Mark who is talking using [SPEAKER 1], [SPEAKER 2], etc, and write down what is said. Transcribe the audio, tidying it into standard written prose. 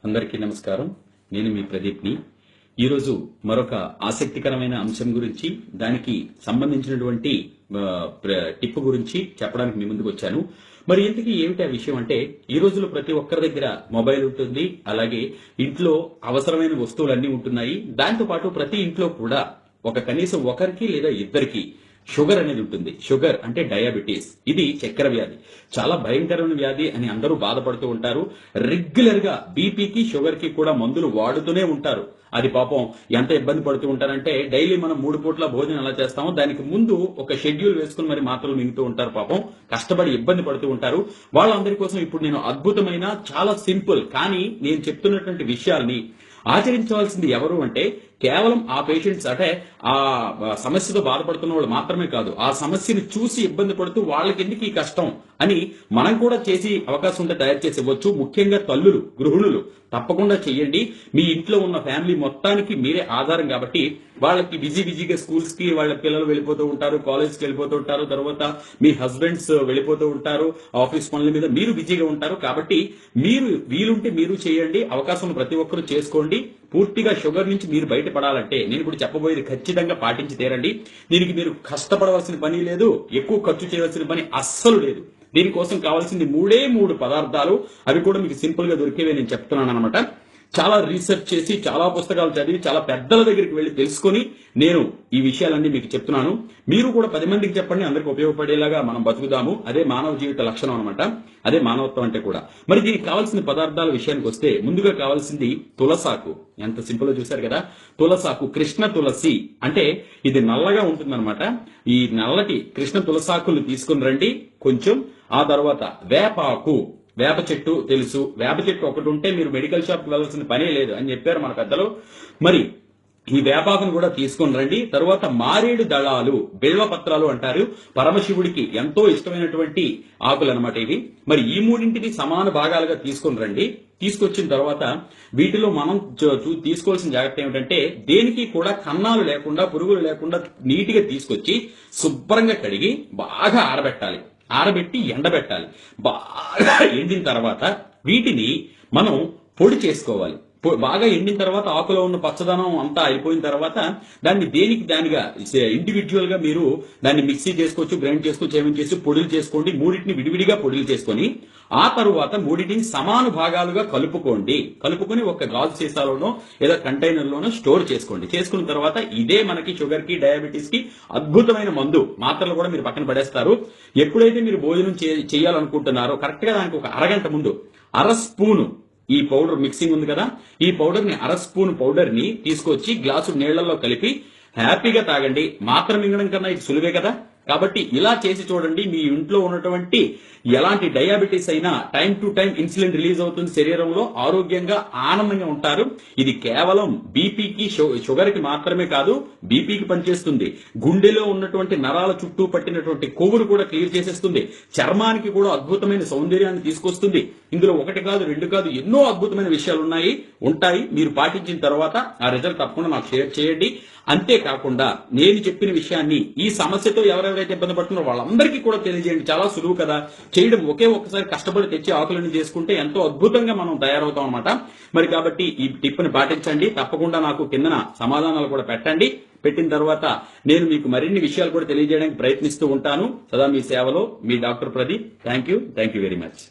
[SPEAKER 1] అందరికీ నమస్కారం. నేను మీ ప్రదీప్ని. ఈరోజు మరొక ఆసక్తికరమైన అంశం గురించి, దానికి సంబంధించినటువంటి టిప్ గురించి చెప్పడానికి మీ ముందుకు వచ్చాను. మరి ఇంతకీ ఏమిటి ఆ విషయం అంటే, ఈ రోజుల్లో ప్రతి ఒక్కరి దగ్గర మొబైల్ ఉంటుంది, అలాగే ఇంట్లో అవసరమైన వస్తువులన్నీ ఉంటున్నాయి. దాంతో పాటు ప్రతి ఇంట్లో కూడా కనీసం ఒకరికి లేదా ఇద్దరికి షుగర్ అనేది ఉంటుంది. షుగర్ అంటే డయాబెటీస్. ఇది చక్కెర వ్యాధి, చాలా భయంకరమైన వ్యాధి అని అందరూ బాధపడుతూ ఉంటారు. రెగ్యులర్ గా బీపీకి షుగర్ కి కూడా మందులు వాడుతూనే ఉంటారు. అది పాపం ఎంత ఇబ్బంది పడుతూ ఉంటారంటే, డైలీ మనం 3 పూట్ల భోజనం ఎలా చేస్తామో దానికి ముందు ఒక షెడ్యూల్ వేసుకుని మరి మాత్రలు మింగుతూ ఉంటారు. పాపం కష్టపడి ఇబ్బంది పడుతూ ఉంటారు. వాళ్ళందరి కోసం ఇప్పుడు నేను అద్భుతమైన, చాలా సింపుల్ కానీ నేను చెప్తున్నటువంటి విషయాల్ని ఆచరించవలసింది ఎవరు అంటే, కేవలం ఆ పేషెంట్స్ అంటే ఆ సమస్యతో బాధపడుతున్న వాళ్ళు మాత్రమే కాదు, ఆ సమస్యను చూసి ఇబ్బంది పడుతూ వాళ్ళకి ఎందుకు ఈ కష్టం అని మనం కూడా చేసి అవకాశం ఉంటే తయారు చేసి ఇవ్వచ్చు. ముఖ్యంగా తల్లులు, గృహిణులు తప్పకుండా చెయ్యండి. మీ ఇంట్లో ఉన్న ఫ్యామిలీ మొత్తానికి మీరే ఆధారం కాబట్టి, వాళ్ళకి బిజీగా స్కూల్స్ కి వాళ్ళ పిల్లలు వెళ్ళిపోతూ ఉంటారు, కాలేజ్కి వెళ్ళిపోతూ ఉంటారు, తర్వాత మీ హస్బెండ్స్ వెళ్ళిపోతూ ఉంటారు, ఆఫీస్ పనుల మీద మీరు బిజీగా ఉంటారు. కాబట్టి మీరు వీలుంటే మీరు చేయండి, అవకాశం ప్రతి ఒక్కరూ చేసుకోండి. పూర్తిగా షుగర్ నుంచి మీరు బయటపడాలంటే నేను ఇప్పుడు చెప్పబోయేది ఖచ్చితంగా పాటించి తీరండి. దీనికి మీరు కష్టపడవలసిన పని లేదు, ఎక్కువ ఖర్చు చేయవలసిన పని అస్సలు లేదు. దీనికోసం కావాల్సింది 3 పదార్థాలు. అవి కూడా మీకు సింపుల్ గా దొరికేవే నేను చెప్తున్నాను అనమాట. చాలా రీసెర్చ్ చేసి, చాలా పుస్తకాలు చదివి, చాలా పెద్దల దగ్గరికి వెళ్లి తెలుసుకొని నేను ఈ విషయాలన్నీ మీకు చెప్తున్నాను. మీరు కూడా 10 మందికి చెప్పండి, అందరికి ఉపయోగపడేలాగా మనం బతుకుదాము. అదే మానవ జీవిత లక్షణం అనమాట, అదే మానవత్వం అంటే కూడా. మరి దీనికి కావాల్సిన పదార్థాల విషయానికి వస్తే, ముందుగా కావాల్సింది తులసాకు. ఎంత సింపుల్ గా చూశారు కదా. తులసాకు, కృష్ణ తులసి అంటే ఇది నల్లగా ఉంటుందన్నమాట. ఈ నల్లటి కృష్ణ తులసాకులు తీసుకుని రండి కొంచెం. ఆ తర్వాత వేపాకు, వేప చెట్టు తెలుసు, వేప చెట్టు ఒకటి ఉంటే మీరు మెడికల్ షాప్ కి వెళ్ళాల్సిన పనే లేదు అని చెప్పారు మన పెద్దలు. మరి ఈ వేపాకును కూడా తీసుకొని రండి. తరువాత మారేడు దళాలు, బిల్వ పత్రాలు అంటారు, పరమశివుడికి ఎంతో ఇష్టమైనటువంటి ఆకులు అనమాట ఇవి. మరి ఈ మూడింటిని సమాన భాగాలుగా తీసుకొని రండి. తీసుకొచ్చిన తర్వాత వీటిలో మనం తీసుకోవాల్సిన జాగ్రత్త ఏమిటంటే, దేనికి కూడా కన్నాలు లేకుండా, పురుగులు లేకుండా నీటిగా తీసుకొచ్చి శుభ్రంగా కడిగి బాగా ఆరబెట్టాలి. ఆరబెట్టి ఎండబెట్టాలి. బాగా ఎండిన తర్వాత వీటిని మనం పొడి చేసుకోవాలి. బాగా ఎండిన తర్వాత ఆకులో ఉన్న పచ్చదనం అంతా అయిపోయిన తర్వాత దాన్ని దేనికి దానిగా ఇండివిజువల్ గా మీరు దాన్ని మిక్సీ చేసుకోవచ్చు, గ్రైండ్ చేసుకోవచ్చు, ఏమేమి చేసి పొడులు చేసుకోండి. మూడింటిని విడివిడిగా పొడులు చేసుకొని ఆ తరువాత మూడింటిని సమాన భాగాలుగా కలుపుకొని ఒక గాజు సీసాలోనో లేదా కంటైనర్ లోనో స్టోర్ చేసుకోండి. చేసుకున్న తర్వాత ఇదే మనకి షుగర్ కి, డయాబెటీస్ కి అద్భుతమైన మందు. మాత్రలు కూడా మీరు పక్కన పడేస్తారు. ఎప్పుడైతే మీరు భోజనం చేయాలనుకుంటున్నారో కరెక్ట్ గా దానికి ఒక అరగంట ముందు అర స్పూను ఈ పౌడర్ మిక్సింగ్ ఉంది కదా, ఈ పౌడర్ ని, అర స్పూన్ పౌడర్ ని తీసుకొచ్చి గ్లాసు నీళ్లలో కలిపి హ్యాపీగా తాగండి. మాత్రం మింగడం కన్నా ఇది సులువే కదా. కాబట్టి ఇలా చేసి చూడండి. మీ ఇంట్లో ఉన్నటువంటి ఎలాంటి డయాబెటీస్ అయినా time to time insulin release అవుతుంది శరీరంలో, ఆరోగ్యంగా ఆనందంగా ఉంటారు. ఇది కేవలం బీపీకి, షుగర్ కి మాత్రమే కాదు, బీపీకి పనిచేస్తుంది. గుండెలో ఉన్నటువంటి నరాల చుట్టూ పట్టినటువంటి కొవ్వును కూడా క్లియర్ చేసేస్తుంది. చర్మానికి కూడా అద్భుతమైన సౌందర్యాన్ని తీసుకొస్తుంది. ఇందులో 1 కాదు 2 కాదు ఎన్నో అద్భుతమైన విషయాలు ఉంటాయి. మీరు పాటించిన తర్వాత ఆ రిజల్ట్ తప్పకుండా నాకు షేర్ చేయండి. అంతేకాకుండా నేను చెప్పిన విషయాన్ని ఈ సమస్యతో ఎవరెవరైతే ఇబ్బంది పడుతున్నారో వాళ్ళందరికీ కూడా తెలియజేయండి. చాలా సులువు కదా చేయడం. ఒక్కసారి కష్టపడి తెచ్చి ఆకులను చేసుకుంటే ఎంతో అద్భుతంగా మనం తయారవుతాం అనమాట. మరి కాబట్టి ఈ టిప్ ని పాటించండి. తప్పకుండా నాకు కిందన సమాధానాలు కూడా పెట్టండి. పెట్టిన తర్వాత నేను మీకు మరిన్ని విషయాలు కూడా తెలియజేయడానికి ప్రయత్నిస్తూ ఉంటాను. సదా మీ సేవలో మీ doctor Pradeep. Thank you very much.